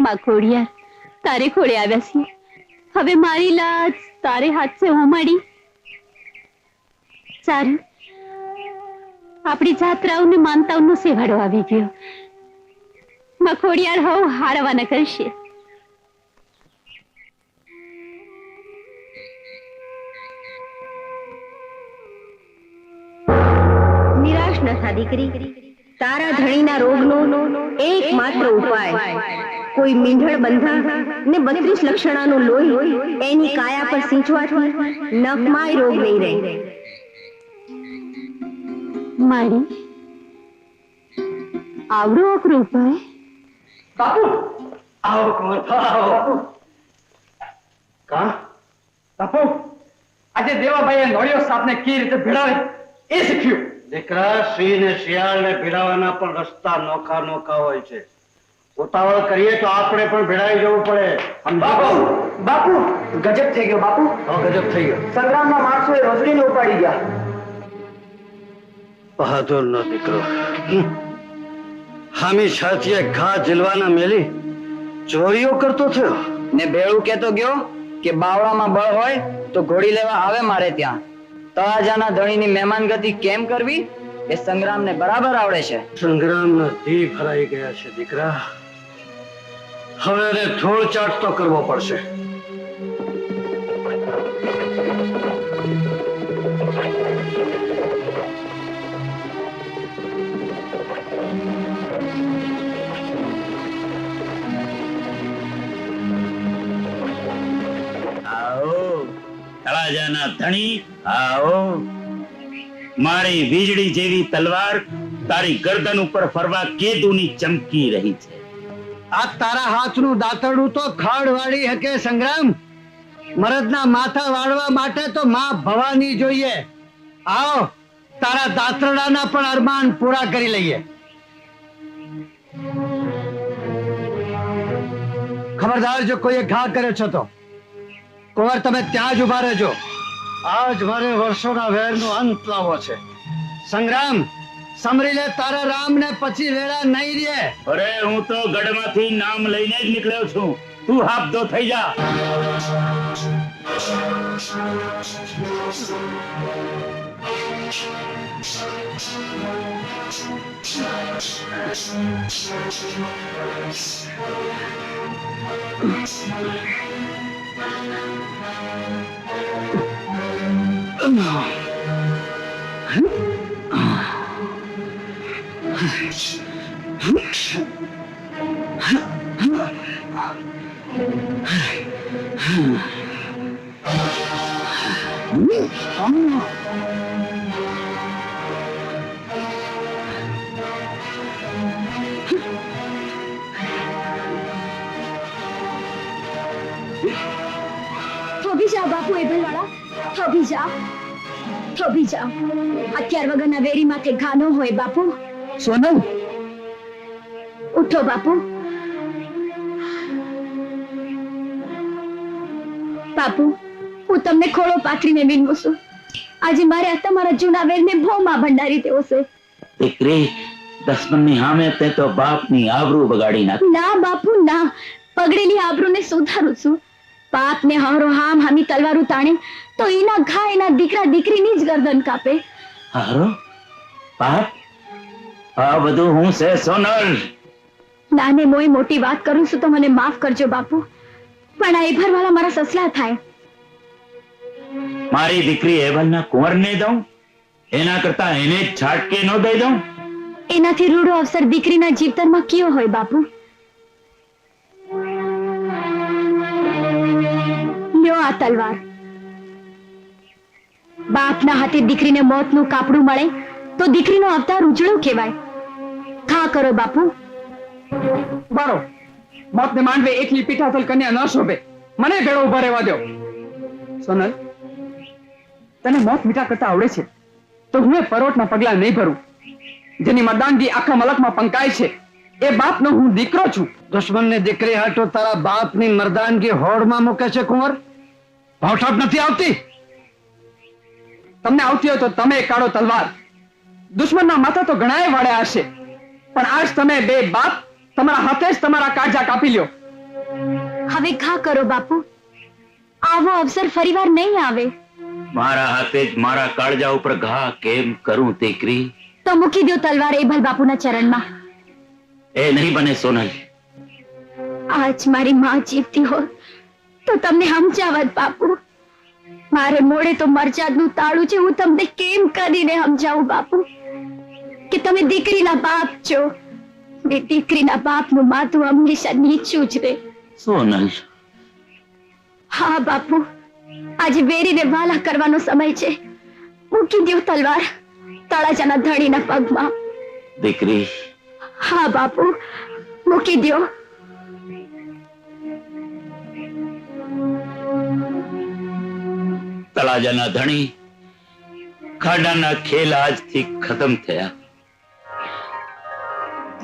માં ખોડિયાર, તારે ખોળે આવ્યા છીએ. હવે મારી લાજ તારે હાથે હોમાડી. સારું, આપણી જાત્રાઓને માનતાઓનો સેવાડો આવી ગયો. માં ખોડિયાર હવ હારવાના કરશે. નિરાશ ન થા દીકરી. તારા ધણીના રોગનો એકમાત્ર ઉપાય કોઈ મીંઢળ બંધા ને 32 લક્ષણાનું લોહી એની કાયા પર સિંચવાથી નખમાય રોગ નહીં રહે. મારી આવડો અઘરો ઉપાય? બાપુ આવો કોણ આવો. કા બાપુ આજે દેવાભાઈએ નોળિયો સાપને કઈ રીતે ભેળાવે એ શીખ્યું. દીકરા, સિંહ ને શિયાળ ને ભેળાવાના પણ રસ્તા નોખા નોખા હોય છે. ઉતાવળ કરીએ તો આપણે પણ ભેળાઈ જવું પડે. બાપુ બાપુ ગજબ થઈ ગયો. બાપુ ગજબ થઈ ગયો. સંગ્રામના માણસોએ રોજડીને ઉપાડી ગયા. બહાદુર નો દીકરો હામી છાતીએ ઘા ઝીલવાના મેલી ચોરીઓ કરતો થયો ને ભેળું કેતો ગયો કે બાવળામાં બળ હોય તો ઘોડી લેવા આવે મારે ત્યાં. તળાજાના ધણીની મહેમાનગતિ કેમ કરવી એ સંગ્રામને બરાબર આવડે છે. સંગ્રામના દી ભરાઈ ગયા છે દીકરા. હવે એને ધૂળ ચાટ તો કરવો પડશે. તળાજાના ધણી આવો. મારી વીજળી જેવી તલવાર તારી ગરદન ઉપર ફરવા કેદુની ચમકી રહી છે. આ તારા હાથનું દાંતરડું તો ખાડ વાળી હકે સંગ્રામ. મરદના માથા વાળવા માટે તો માં ભવાની જોઈએ. આવો તારા દાંતરડાના પણ અરમાન પૂરા કરી લઈએ. ખબરદાર, જો કોઈએ ઘા કર્યો છે તો કુંવર તમે ત્યાં જ ઉભા રહેજો. આજ મારે વર્ષોના વેરનો અંત લાવવો છે. સંગ્રામ, સમરી લે તારા રામ ને પછી વેળા નહીં રહે. અરે હું તો ગઢમાંથી નામ લઈને જ નીકળ્યો છું. તું હાફદો થઈ જા. થોભી જા બાપુ, એભલવાળા થોભી જા, થોભી જા. અત્યાર વગરના વેરી માથે ઘા ન હોય બાપુ. સોનલ ઉઠો બાપુ. બાપુ, હું તમને ખોળો પાથરીને વિનવું છું. આજે મારે આ તમારા જૂના વેરને ભોમાં ભંડારી દેવો છે. દીકરી, દસમનની સામે તે તો બાપની આબરૂ બગાડી નાખી. ના બાપુ ના, બગડેલી આબરૂને સુધારું છું. બાપને હારો હામ હામી તલવારું તાણે તો એના ઘા એના દીકરા દીકરીની જ ગરદન કાપે. હારો બાપ, આ બધું હું છે સોનલ. નાને મોય મોટી વાત કરું છું તો મને માફ કરજો બાપુ, પણ આ એભરવાળા મારા સસલા થાય. મારી દીકરી એવલના કુંવરને દઉં એના કરતા એને જ છાટકે ન દઈ દઉં. એનાથી રૂડો અવસર દીકરીના જીવતરમાં કયો હોય બાપુ? લ્યો આ તલવાર. બાપના હાથે દીકરીને મોતનું કાપડું મળે તો દીકરીનો અવતાર ઉજળો કહેવાય. ખા કરો બાપુ. બાળો, મોતને માંડવે એકલી પીઠાથલ કન્યા ન શોભે. મને ભેળો ઉભા રહેવા દો. સોનલ, તને મોત મીઠા કરતા આવડે છે તો હું એ પરોટના પગલા નહીં ભરું. જેની મર્દાનગી આખા મલકમાં પંકાય છે એ બાપનો હું દીકરો છું. દુશ્મનની દીકરી હાટો તારા બાપની મર્દાનગી હોડમાં મૂકે છે કુંવર. ભાવઠાટ નથી આવતી? તમને આવતી હોય તો તમે કાઢો તલવાર. દુશ્મનના માથા તો ઘણાએ વાળ્યા હશે, પણ આજ તમે બે બાપ તમારા હાથે જ તમારા કાળજા કાપી લ્યો. હવે ઘા કરો બાપુ. આવો અવસર ફરીવાર નહીં આવે. મારા હાથે જ મારા કાળજા ઉપર ઘા કેમ કરું દીકરી? તો મૂકી દો તલવાર એભલ બાપુના ચરણમાં. એ નહીં બને સોનલ. આજ મારી માં જીવતી હોત તો તમને સમજાવત બાપુ. મારે મોડે તો મરચાદનું તાળું છે. હું તમને કેમ કરીને સમજાવું બાપુ કે તમે દીકરીના બાપ છો. ને દીકરીના બાપનું માથું હંમેશા નીચું જ રહે. સોનલ, હા બાપુ, આજે વેરીને વાલા કરવાનો સમય છે. મૂકી દો તલવાર તળાજાના ધણીના પગમાં. દીકરી. હા બાપુ, મૂકી દો. તળાજાના ધણી ખાડાના ખેલ આજથી ખતમ થયા.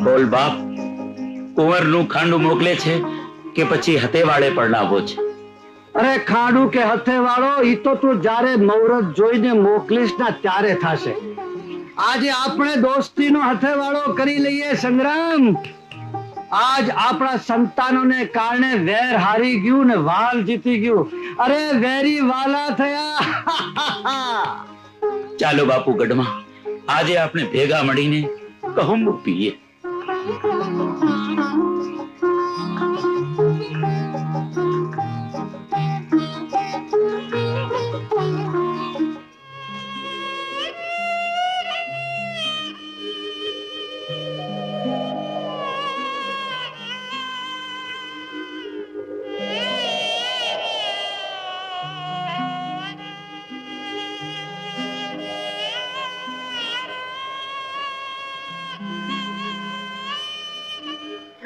બોલ બાપ, કુંવરનું ખાંડું મોકલે છે કે પછી હતેવાળે પરણાવો છે? અરે ખાડું કે હથે વાળો, ઈ તો તું જ્યારે મુહૂર્ત જોઈને મોકલીશ ના ત્યારે થશે. આજે આપણે દોસ્તીનો હથે વાળો કરી લઈએ સંગ્રામ. આજ આપણા સંતાનોને કારણે વેર હારી ગયું ને વાલ જીતી ગયું. અરે વેરી વાલા થયા. ચાલો બાપુ ગઢમાં, આજે આપણે ભેગા મળીને કહુંબુ પીએ.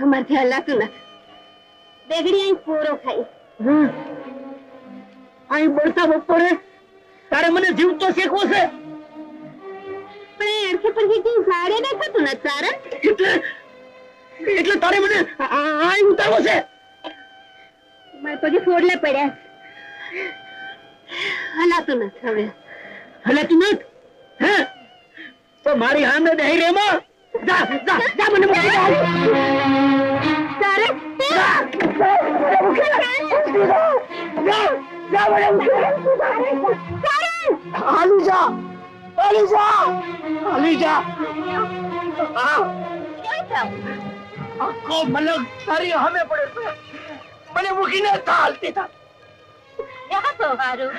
અમારથી હલાતું ના. બેગડી અહીં પોરો ખાઈ. અહીં બળતા બપોરે તારે મને જીવતો શેકવો છે? પણ એ અડખે પરથી કઈ ઝાડે ના થતું ને તારા. એટલે તારે મને અહીં ઉતારવો છે? મારા પગે ફોડલે પડ્યા. હલાતું નથી હવે. હલાતું નથી? હે તો મારી સામે બેહી રે માં. જા જા જા, મને મૂકી દે. તારે હાલી જા, હાલી જા, હાલી જા. આખો મલક તારી સામે પડે છે. મને મૂકીને ચાલતી થા. તો હારું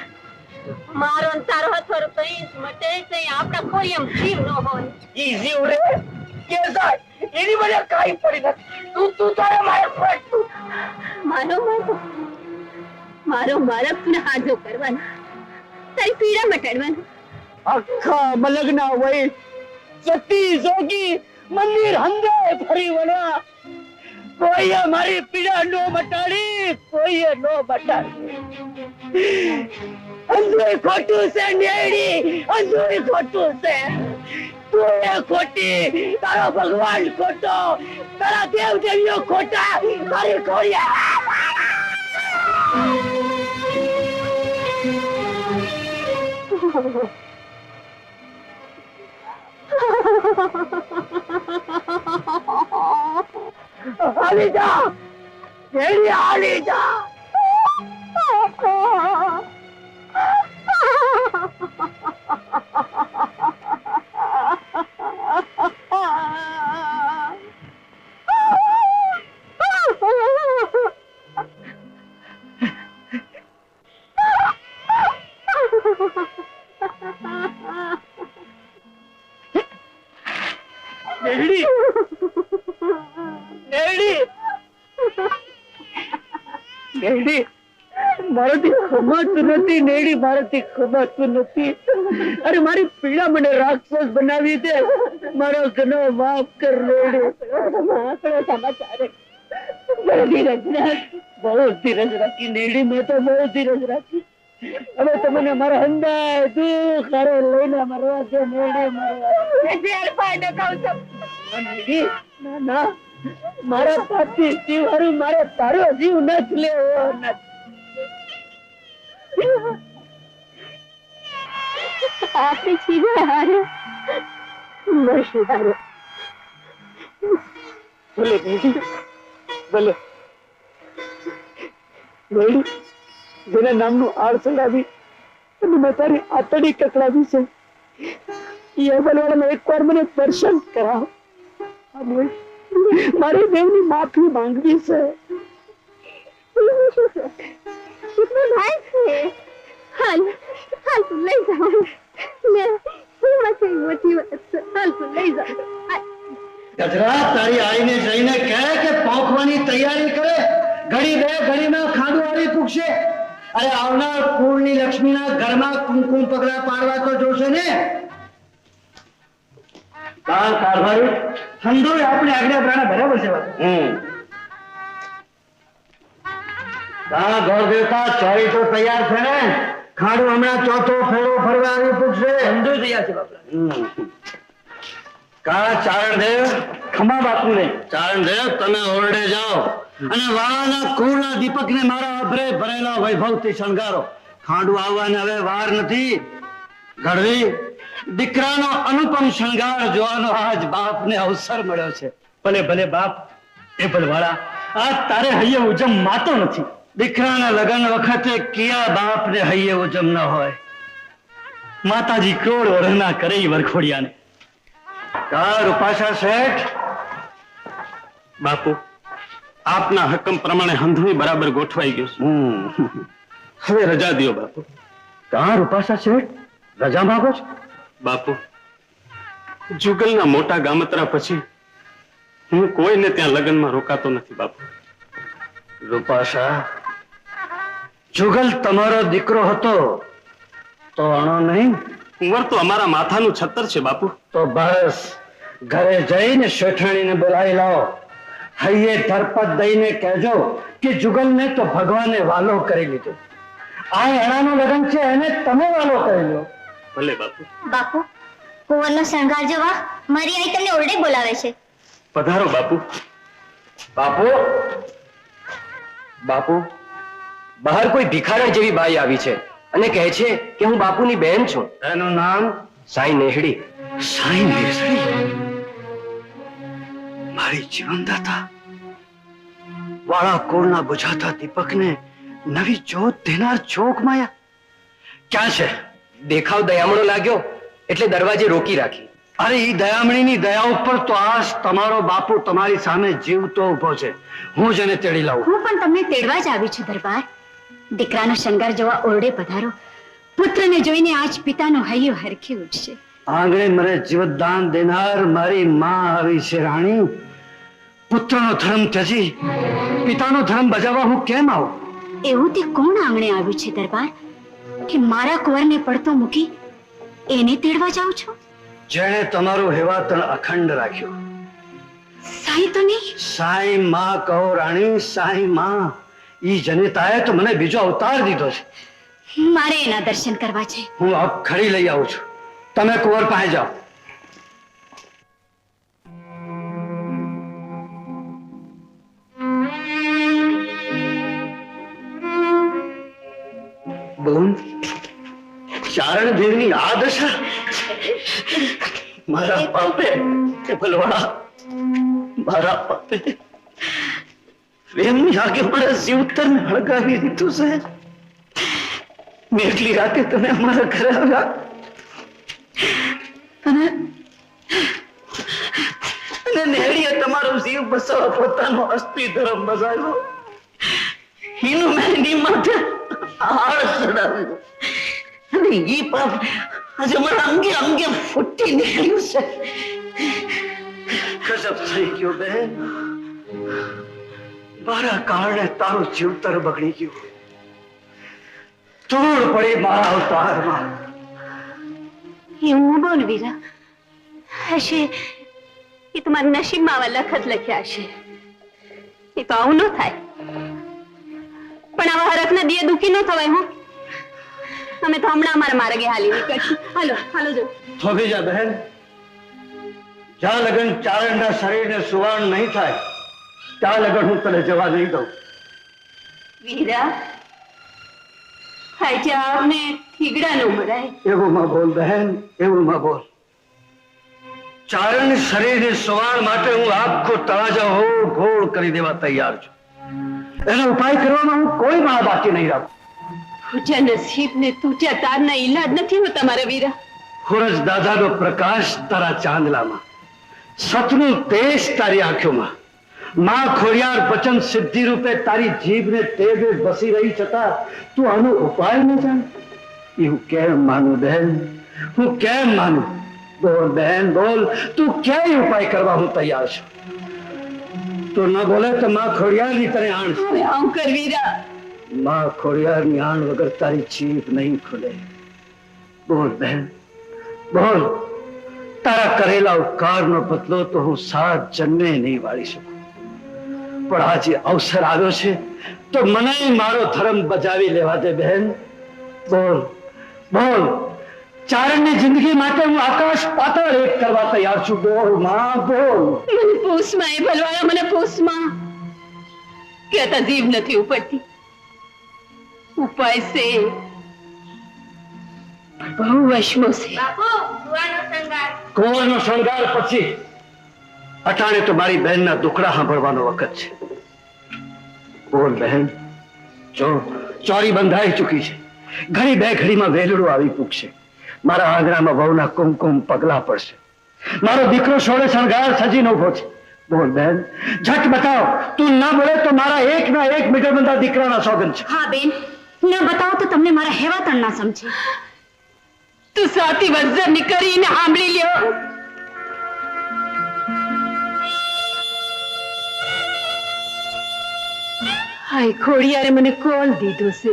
મારો ને તારો હથવારો કઈ મટે છે. આપણા કોઈ એમ જીવ ન હોય. ઈ જીવ રે કે જાય એની મને કાઈ પડી નથી. તું તારે મારે પડતું. મારો મારા હાજો કરવાનો, તારી પીડા મટાડવાનો. આખા મલગના વય સતી જોગી મંદિર હંદે ફરી વળ્યા. કોઈએ મારી પીડા નો મટાડી, કોઈએ નો મટાડી. અંધુય ખોટું છે નેડી, અંધુય ખોટું છે. તું એ ખોટી, તારો ભગવાન ખોટો, તારા દેવ દેવીઓ ખોટા, મારી ખોડિયા. હાલી જા, હાલી જા. નેડી નેડી નેડી, મારાથી ખમાતું નથી. નેડી, મારાથી ખમાતું નથી. અરે મારી પીડા મને રાક્ષસ બનાવી દે. મારો ઘણો માફ કર નેડી. સમાચાર બહુ ધીરજ રાખી નેડી, મેં તો બહુ ધીરજ રાખી. હવે તો મને મારા હંદાય દુઃખ હારે લઈને મરવા દે નેડી, મરવા. નેડી, ના ના, મારા પાપી જીવ હારું મારે તારો જીવ નથી લેવો. આપણી ચીજો હારે મરશું હારે. ભલે નેડી, ભલે. વેડી જેના નામનું આળ ચડાવી અને મેં તારી આતડી કકડાવી છે એ અબલવાળાને એકવાર મને દર્શન કરાવો અને મારે દેવની માફી માંગવી છે. कितना भाई है हाल हाल तुम ले जाओ मैं मत मोटी बात हाल तुम ले जाओ ગજરા તારી આઈને જઈને કહે કે પોંખવાની તૈયારી કરે. ઘડી બે ઘડીમાં ખાંડું આવી પૂછશે. અરે આવનાર કુળની લક્ષ્મીના ઘરમાં કુમકુમ પગલા પાડવા તો જોશે ને. કારભારી ઠંડો આપણે આગળ પ્રાણા બરાબર છે. ગોળ દેવતા ચોરી તો તૈયાર છે ને. ખાડું હમણાં ચોથો ફેરો ફરવા આવી પૂછશે. ઠંડો તૈયાર છે બાપલા. કા ચારણદેવ ખમા બાપુ ને ચારણદેવ તમે ઓરડે જાઓ અને વાળાના કુળના દીપકને મારા અભરે ભરેલા વૈભવથી શણગારો. ખાંડું આવવાને હવે વાર નથી. ગઢવી દીકરાનો અનુપમ શણગાર જોવાનો આજ બાપને અવસર મળ્યો છે. ભલે ભલે બાપ એ ભલવાળા આજ તારે હૈયે ઉજમ માતો નથી. દીકરાના લગ્ન વખતે કિયા બાપને હૈયે ઉજમ ન હોય. માતાજી કરોડ વરના કરે ઈ વરખોડિયાને. કા રૂપાશા શેઠ બાપુ આપના હુકમ પ્રમાણે હંધુય બરાબર ગોઠવાઈ ગયું છે. હવે રજા દ્યો બાપુ. કા રૂપાશા શેઠ રજા માંગો છો? બાપુ જુગલના મોટા ગામતરા પછી હું કોઈને ત્યાં લગ્નમાં રોકાતો નથી બાપુ. રૂપાશા જુગલ તમારો દીકરો હતો તો અણો નહીં. કુંવર તો અમારા માથાનું છત્તર છે બાપુ. તો બસ ઘરે જઈને શેઠાણીને બોલાવી લાવો. હૈયે ધરપત દઈને કહેજો કે જુગલને તો ભગવાને વાલો કરી લીધો. આ એણાનું લગ્ન છે એને તમે વાલો કરી લો. ભલે બાપુ. बापू कुंवरનો શણગાર જોવા મારી આઈ તમને ઓરડે બોલાવે છે. પધારો બાપુ. બાપુ બાપુ બહાર કોઈ ભિખારણ જેવી બાઈ આવી છે અને કહે છે કે હું બાપુની બહેન છું. એનું નામ સાઈ નેહડી. સાઈ નેસડી. મારી જીવનદાતા વાળા કોળના બુઝાતા દીપકને નવી જોત દેનાર જોગ માયા ક્યાં છે? દેખાવ દયામણો લાગ્યો એટલે દરવાજે રોકી રાખી. અરે ઈ દયામણીની દયા ઉપર તો આજ તમારો બાપુ તમારી સામે જીવતો ઉભો છે. હું જ એને તેડી લાવું. હું પણ તમને તેડવા જ આવી છું દરબાર. દીકરાનો શણગાર જોવા ઓરડે પધારો. પુત્રને જોઈને આજ પિતાનો હૈયો હરખી ઉઠશે. આંગણે મને જીવતદાન દેનાર મારી માં આવી છે રાણી. પુત્રનો ધર્મ ત્યજી પિતાનો ધર્મ બજાવવા હું કેમ આવું? એવું તે કોણ આંગણે આવ્યું છે દરબાર કે મારા કુંવરને પડતો મૂકી એને તેડવા જાઓ છો? જેણે તમારું હેવાતણ અખંડ રાખ્યું. સાઈ તો નહીં? સાઈ માં કહો રાણી, સાઈ માં. ઈ જનિતાએ તો મને બીજો અવતાર દીધો છે. મારે એના દર્શન કરવા છે. હું અબ ખડી લઈ આવું છું. તમે કુંવર પાસે જાઓ. બોન ચારણ દેવની આ દશા મારા પાપે કે ભલવાડા મારા પાપે પ્રેમની આગે મારા જીવતરને હળગાવી દીધું છે. મેં એટલી રાતે તમે અમારા ઘરે આવ્યા અને નેહડીએ તમારો જીવ બચાવવા પોતાનો અસ્તી ધર્મ બજાવ્યો. એનું મેં એની માથે હાડ ચડાવ્યો અને ઈ પાપ આજે મારા અંગે અંગે ફૂટી નીકળ્યું છે. ગજબ થઈ ગયો બેન. મારા કારણે તારું જીવતર બગડી ગયું. ધૂળ પડી મારા અવતારમાં. એવું બોલ વીરા. હશે એ તમારા નસીબમાં આવા લખત લખ્યા હશે. એ તો આવું ન થાય. પણ આવા હરખના દિયે દુખી ન થવાય. હું અમે તો હમણાં અમારા માર્ગે હાલી નીકળશું. હાલો હાલો જો. થોભી જા બહેન. જ્યાં લગન ચારણના શરીરને સુવાણ નહીં થાય ત્યાં લગન હું તને જવા નહીં દઉં. વીરા આજે આપને થીગડા નો મળાય. એવું માં બોલ બહેન, એવું માં બોલ. ચારણ શરીરની સુવાણ માટે હું આખો તળાજા હો ઘોળ કરી દેવા તૈયાર છું. એનો ઉપાય કરવામાં હું કોઈ માળા બાકી નહીં રાખું. પૂજા નસીબ ને તૂટ્યા તારના ઈલાજ નથી હોતા મારા વીરા. સૂરજ દાદાનો પ્રકાશ તારા ચાંદલામાં, સતનું તેજ તારી આંખોમાં, માં ખોડિયાર વચન સિદ્ધિ રૂપે તારી જીભને તેજે બસી રહી છતાં તું આનો ઉપાય ન જાણ. એ હું કેમ માનું બહેન, હું કેમ માનું? બોલ બહેન બોલ, તું ક્યાંય ઉપાય કરવા હું તૈયાર છું. તું ન બોલે તો માં ખોડિયારની તને આણ છે. હવે આમ કર વીરા. માં ખોડિયારની આણ વગર તારી જીભ નહીં ખુલે. બોલ બહેન બોલ, તારા કરેલા ઉપકારનો બદલો તો હું 7 જન્મે નહીં વાળી શકું, પણ આજે અવસર આવ્યો છે તો મને મારો ધર્મ બજાવી લેવા દે બહેન. બોલ બોલ, ચારણની જિંદગી માટે હું આકાશ પાતાળ એક કરવા તૈયાર છું. બોલ માં બોલ. મને પૂછમાં એ ભલવાયા, મને પૂછમાં કહેતા જીભ નથી ઉપડતી. ઉપાય છે બહુ વશમો છે. કુંવરનો શણગાર પછી અટાણે તો મારી બહેનના દુખડા સાંભળવાનો વખત છે. બોલ બહેન, જો ચોરી બંધાઈ ચૂકી છે, ઘણી બે ઘડીમાં વેલડું આવી પૂગશે. મારા આંગણામાં વહુના કુમકુમ પગલા પડશે. મારો દીકરો સોળે શણગાર સજીને ઉભો છે. બોલ બહેન, ઝટ બતાવ. તું ના બોલે તો મારા એકના એક મીટર બંધા દીકરાના સોગન છે. હા બેન, ન બતાવો તો તમને મારા હેવાતણ ના સમજે. તું સાથી વજ્ર નીકળીને સાંભળી લ્યો. હાય ખોડિયારે મને કોલ દીધું છે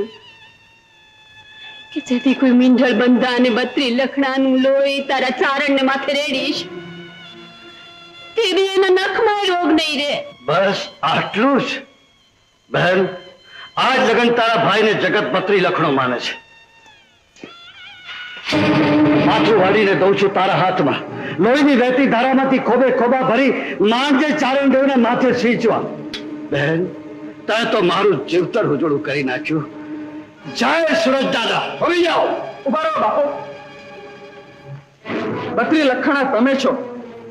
કે જેથી કોઈ મીંઢળ બંધા અને 32 લખણાનું લોહી તારા ચારણને માથે રેડીશ, તેરી એના નખમાં રોગ નહીં રે. બસ આટલું જ બહેન. આજ લગન તારા ભાઈને જગત 32 લખણો માને છે. માથું વાળીને દઉં છું તારા હાથમાં. લોહીની વહેતી ધારામાંથી ખોબે ખોબા ભરી માંડજે ચારણ દેવને માથે સીંચવા. બહેન, તે તો મારું જીવતર ઉજળું કરી નાખ્યું. જય સૂરજ દાદા. હવે જાઓ, ઉભા રહો બાપુ. 32 લખણા તમે છો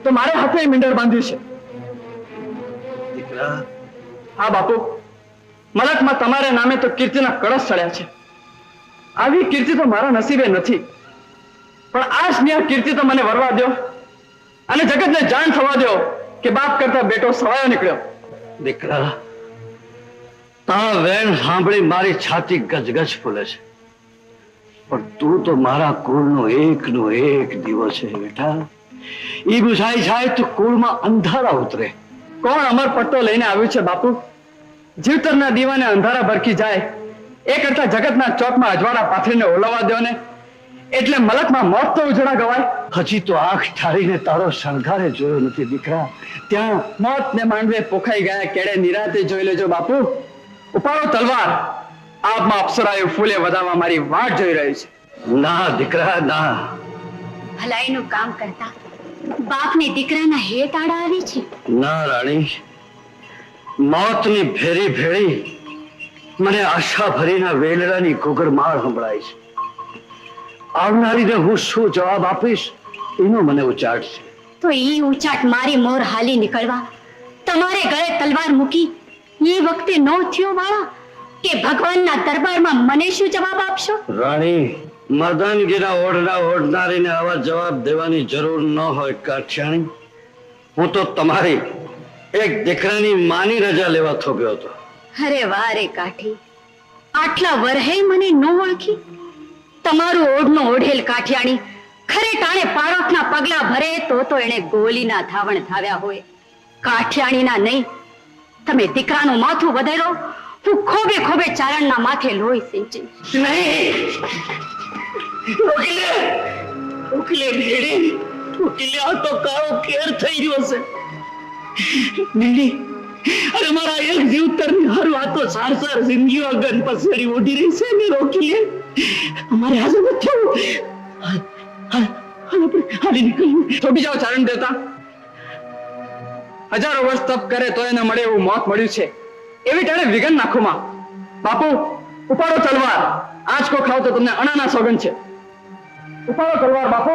તો મારે હાથે મીંડળ બાંધ્યું છે. દીકરા, હા બાપુ, મલકમાં તમારે નામે તો કીર્તિના કળશ ચડ્યા છે. આવી કીર્તિ તો મારા નસીબે નથી, પણ આ સ્નેહ કીર્તિ તો મને વરવા દો અને જગતને જાણ થવા દો કે બાપ કરતા બેટો સવાયો નીકળ્યો. દીકરા, તા વેણ સાંભળી મારી છાતી ગજગજ ફૂલે છે, પણ તું તો મારા કુળનો એકનો એક દીવો છે બેટા. ઈ બુઝાઈ જાય તો કુળમાં અંધારા ઉતરે. કોણ અમર પટ્ટો લઈને આવ્યું છે બાપુ? જીવતરના દીવાને અંધારા ભરકી જાય એ કરતા જગતના ચોકમાં અજવાળા પાથરીને ઓલવવા દો ને, એટલે મલકમાં મોત તો ઉજળા ગવાય. હજી તો આંખ ઠારીને તારો શણગારે જોયો નથી દીકરા. ત્યાં મોત ને માંડવે પોખાઈ ગયા કેડે નિરાતે જોઈ લેજો બાપુ. ઉપાડો તલવાર, આપમાં અપ્સરાયું ફૂલે વધાવવા મારી વાટ જોઈ રહી છે. ના દીકરા ના. ભલાઈનું કામ કરતા બાપને દીકરાના હેત આડા આવી છે. ના રાણી, મોતની ભેરી ભેળી મને આશા ભરીના વેલડાની ઘૂઘરમાળ સંભળાય છે. આવનારીને હું શું જવાબ આપીશ એનો મને ઉચાટ છે. તો ઈ ઉચાટ મારી મોર હાલી નીકળવા તમારે ગળે તલવાર મૂકી એ વખતે નો થયો વાળા કે ભગવાનના દરબારમાં મને શું જવાબ આપશો? રાણી, મર્દાનગીના ઓઢના ઓઢનારીને આવા જવાબ દેવાની જરૂર ન હોય કાઠિયાણી. હું તો તમારી એક દીકરાની માની રજા લેવા થોભ્યો હતો. અરે વાહ રે કાઠી, આટલા વરહે મને ન ઓળખી. તમારું ઓઢનો ઓઢેલ કાઠિયાણી ખરે ટાણે પારોઠના પગલા ભરે તો એને ગોલીના ધાવણ ધાવ્યા હોય. કાઠિયાણીના નહીં. તમે દીકરાનું માથું વધારો, હું ખોબે ખોબે ચારણના માથે લોહી સિંચી. નહીં, રોકી લે, રોકી લે ભેડી, રોકી લે. આ તો કાળો કેર થઈ રહ્યો છે. નીલી, અરે મારા એક જીવતરની હારું આ તો સાર જિંદગીઓ ગન પસેડી ઉડી રહી છે ને. રોકી લે, અમારે હાજર નથી. હાલી નીકળ્યું. થોભી જાઓ ચારણ દેવતા. હજારો વર્ષ તપ કરે તો એને મળે એવું મોત મળ્યું છે, એવી ટાણે વિઘન નાખું માં. બાપુ, ઉપાડો તલવાર. આંચકો ખાવ તો તમને અણાના સોગન છે. ઉપાડો તલવાર બાપુ.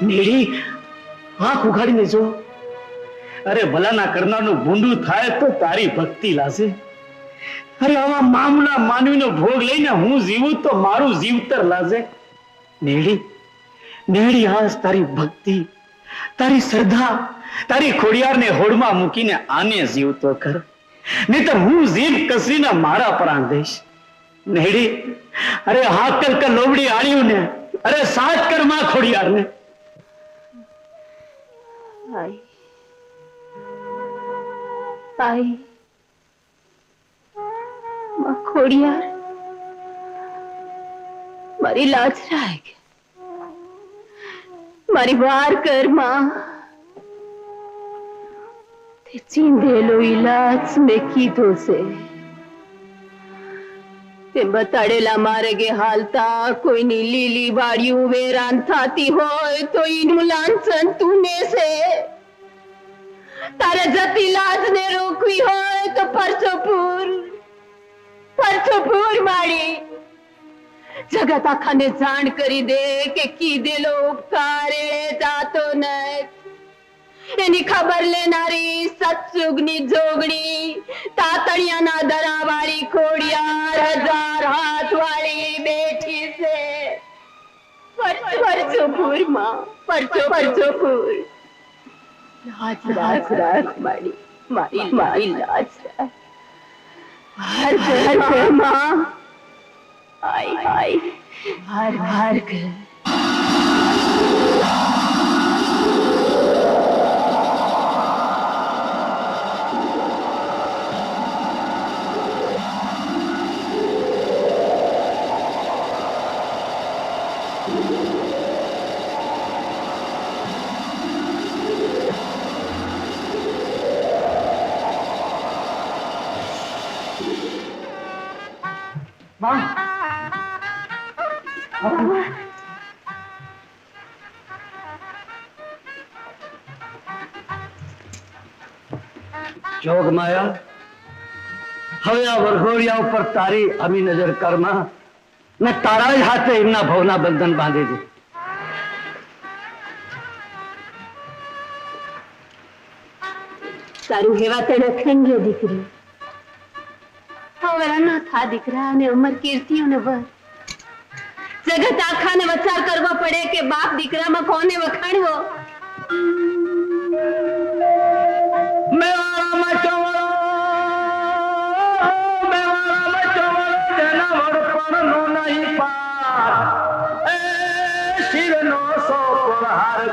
નેડી આંખ ઉઘાડીને જો. અરે ભલાના કરનારનું ભૂંડું થાય તો તારી ભક્તિ લાશે. અરે આવા મામૂલા માનવીનો ભોગ લઈને હું જીવું તો મારું જીવતર લાશે. નેડી નેડી આજ તારી ભક્તિ, તારી શ્રદ્ધા, તારી ખોડિયારને હોડમાં મૂકીને આને જીવતો કર, નહીં તો હું જીભ કસીને મારા પ્રાણ દઈશ. નેડી અરે હાકલ કર લોબડી આળ્યું ને, અરે સાત કર માં ખોડિયારને. આઈ આઈ માં ખોડિયાર મારી લાજ રાખ, મારી વાર કર માં. તે ચીંધેલો ઈલાજ મેં કીધો છે. તે બતાડેલા માર્ગે હાલતા કોઈની લીલી વાડિયું વેરાન થાતી હોય તો ઈનું લાંછન તું નેસે. તારે જતી લાજને રોકવી હોય તો પરચો પૂર માડી. જગત આખાને જાણ કરી દે કે કીધેલો ઉપકાર એળે જાતો નહીં. એની ખબર લેનારી સત્સુગની જોગણી, તાતણિયાના દરાવાળી ખોડિયાર, 1000 હાથ વાળી બેઠી છે. પરચો પૂર માં, પરચો પૂર. લાજ રાખ મારી લાજ રાખ. હર ઘર માં આઈ હર ઘર. જોગ માયા, હવે આ વરઘોડિયા ઉપર તારી અમી નજર કરમાં ને તારા જ હાથે એમના ભવના બંધન બાંધી દે. તારું હેવા તેને ખંડ્યો દીકરી. હવે ના થા દીકરા અને અમર કીર્તિઓને વર. જગત આખાને વચાર કરવો પડે કે બાપ દીકરામાં કોને વખાણવો. હાર